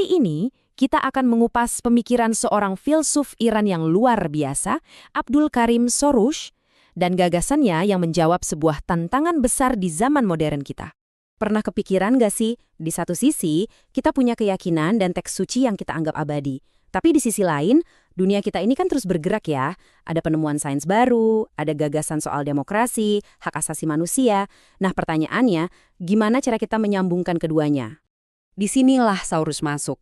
Kali ini, kita akan mengupas pemikiran seorang filsuf Iran yang luar biasa, Abdul Karim Soroush, dan gagasannya yang menjawab sebuah tantangan besar di zaman modern kita. Pernah kepikiran gak sih, di satu sisi, kita punya keyakinan dan teks suci yang kita anggap abadi. Tapi di sisi lain, dunia kita ini kan terus bergerak ya. Ada penemuan sains baru, ada gagasan soal demokrasi, hak asasi manusia. Nah pertanyaannya, gimana cara kita menyambungkan keduanya? Disinilah Saurus masuk.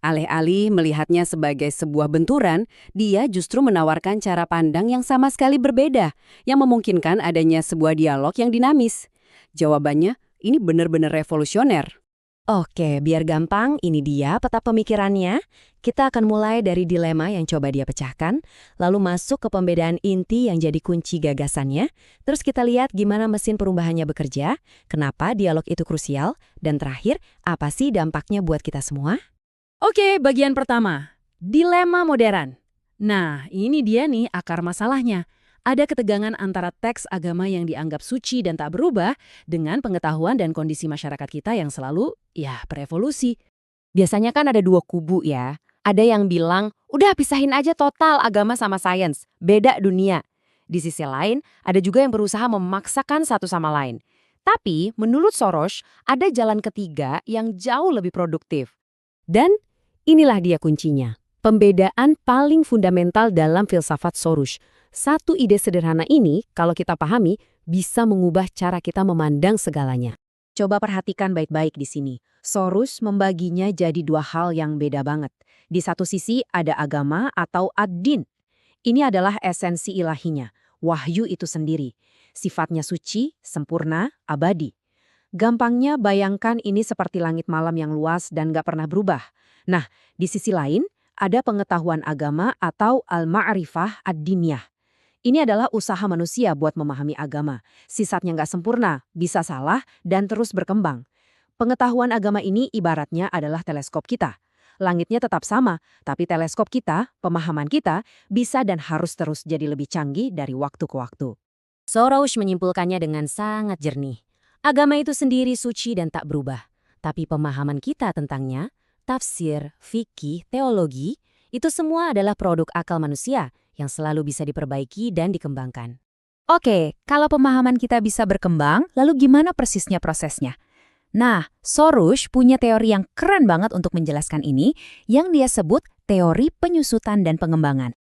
Alih-alih melihatnya sebagai sebuah benturan, dia justru menawarkan cara pandang yang sama sekali berbeda, yang memungkinkan adanya sebuah dialog yang dinamis. Jawabannya, ini benar-benar revolusioner. Oke, biar gampang, ini dia peta pemikirannya. Kita akan mulai dari dilema yang coba dia pecahkan, lalu masuk ke pembedaan inti yang jadi kunci gagasannya, terus kita lihat gimana mesin perubahannya bekerja, kenapa dialog itu krusial, dan terakhir, apa sih dampaknya buat kita semua? Oke, bagian pertama, dilema modern. Nah, ini dia nih akar masalahnya. Ada ketegangan antara teks agama yang dianggap suci dan tak berubah dengan pengetahuan dan kondisi masyarakat kita yang selalu, berevolusi. Biasanya kan ada dua kubu ya. Ada yang bilang, udah pisahin aja total agama sama sains, beda dunia. Di sisi lain, ada juga yang berusaha memaksakan satu sama lain. Tapi, menurut Soroush, ada jalan ketiga yang jauh lebih produktif. Dan inilah dia kuncinya. Pembedaan paling fundamental dalam filsafat Soroush. Satu ide sederhana ini, kalau kita pahami, bisa mengubah cara kita memandang segalanya. Coba perhatikan baik-baik di sini. Soroush membaginya jadi dua hal yang beda banget. Di satu sisi ada agama atau ad-din. Ini adalah esensi ilahinya, wahyu itu sendiri. Sifatnya suci, sempurna, abadi. Gampangnya bayangkan ini seperti langit malam yang luas dan gak pernah berubah. Nah, di sisi lain, ada pengetahuan agama atau al-ma'rifah ad-diniyah. Ini adalah usaha manusia buat memahami agama. Sisatnya nggak sempurna, bisa salah, dan terus berkembang. Pengetahuan agama ini ibaratnya adalah teleskop kita. Langitnya tetap sama, tapi teleskop kita, pemahaman kita, bisa dan harus terus jadi lebih canggih dari waktu ke waktu. Soroush menyimpulkannya dengan sangat jernih. Agama itu sendiri suci dan tak berubah. Tapi pemahaman kita tentangnya, tafsir, fikih, teologi, itu semua adalah produk akal manusia yang selalu bisa diperbaiki dan dikembangkan. Oke, kalau pemahaman kita bisa berkembang, lalu gimana persisnya prosesnya? Nah, Soroush punya teori yang keren banget untuk menjelaskan ini, yang dia sebut teori penyusutan dan pengembangan.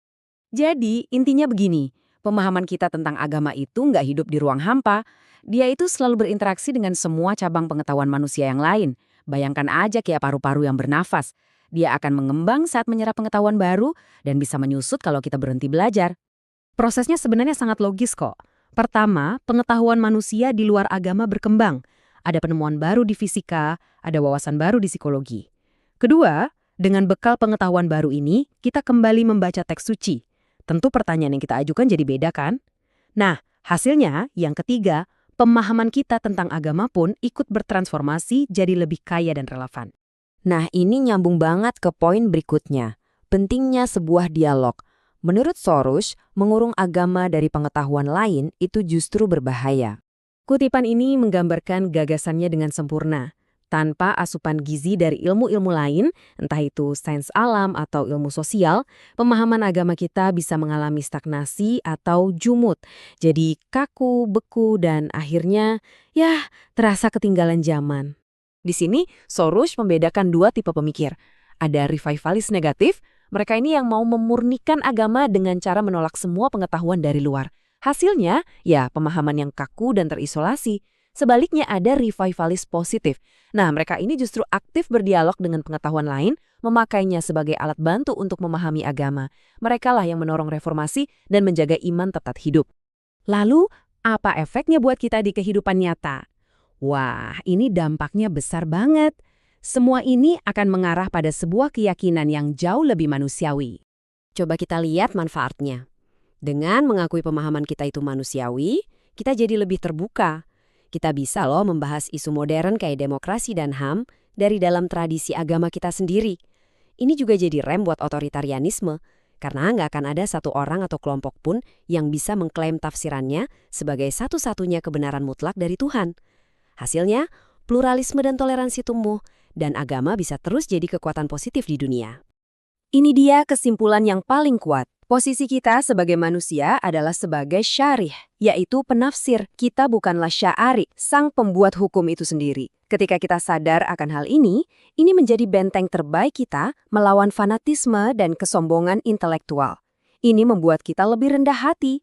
Jadi, intinya begini, pemahaman kita tentang agama itu nggak hidup di ruang hampa. Dia itu selalu berinteraksi dengan semua cabang pengetahuan manusia yang lain. Bayangkan aja kayak paru-paru yang bernafas. Dia akan mengembang saat menyerap pengetahuan baru dan bisa menyusut kalau kita berhenti belajar. Prosesnya sebenarnya sangat logis kok. Pertama, pengetahuan manusia di luar agama berkembang. Ada penemuan baru di fisika, ada wawasan baru di psikologi. Kedua, dengan bekal pengetahuan baru ini, kita kembali membaca teks suci. Tentu pertanyaan yang kita ajukan jadi beda kan? Nah, hasilnya yang ketiga, pemahaman kita tentang agama pun ikut bertransformasi jadi lebih kaya dan relevan. Nah, ini nyambung banget ke poin berikutnya. Pentingnya sebuah dialog. Menurut Soroush, mengurung agama dari pengetahuan lain itu justru berbahaya. Kutipan ini menggambarkan gagasannya dengan sempurna. Tanpa asupan gizi dari ilmu-ilmu lain, entah itu sains alam atau ilmu sosial, pemahaman agama kita bisa mengalami stagnasi atau jumut. Jadi kaku, beku, dan akhirnya, terasa ketinggalan zaman. Di sini, Soroush membedakan dua tipe pemikir. Ada revivalis negatif, mereka ini yang mau memurnikan agama dengan cara menolak semua pengetahuan dari luar. Hasilnya, pemahaman yang kaku dan terisolasi. Sebaliknya ada revivalis positif. Nah, mereka ini justru aktif berdialog dengan pengetahuan lain, memakainya sebagai alat bantu untuk memahami agama. Merekalah yang mendorong reformasi dan menjaga iman tetap hidup. Lalu, apa efeknya buat kita di kehidupan nyata? Wah, ini dampaknya besar banget. Semua ini akan mengarah pada sebuah keyakinan yang jauh lebih manusiawi. Coba kita lihat manfaatnya. Dengan mengakui pemahaman kita itu manusiawi, kita jadi lebih terbuka. Kita bisa membahas isu modern kayak demokrasi dan HAM dari dalam tradisi agama kita sendiri. Ini juga jadi rem buat otoritarianisme, karena nggak akan ada satu orang atau kelompok pun yang bisa mengklaim tafsirannya sebagai satu-satunya kebenaran mutlak dari Tuhan. Hasilnya, pluralisme dan toleransi tumbuh, dan agama bisa terus jadi kekuatan positif di dunia. Ini dia kesimpulan yang paling kuat. Posisi kita sebagai manusia adalah sebagai syarih, yaitu penafsir. Kita bukanlah sya'ari, sang pembuat hukum itu sendiri. Ketika kita sadar akan hal ini menjadi benteng terbaik kita melawan fanatisme dan kesombongan intelektual. Ini membuat kita lebih rendah hati.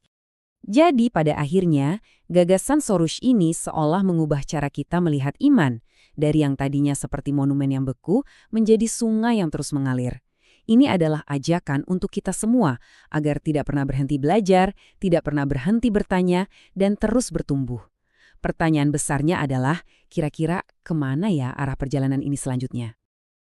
Jadi pada akhirnya, gagasan Soros ini seolah mengubah cara kita melihat iman, dari yang tadinya seperti monumen yang beku menjadi sungai yang terus mengalir. Ini adalah ajakan untuk kita semua agar tidak pernah berhenti belajar, tidak pernah berhenti bertanya, dan terus bertumbuh. Pertanyaan besarnya adalah, kira-kira kemana ya arah perjalanan ini selanjutnya?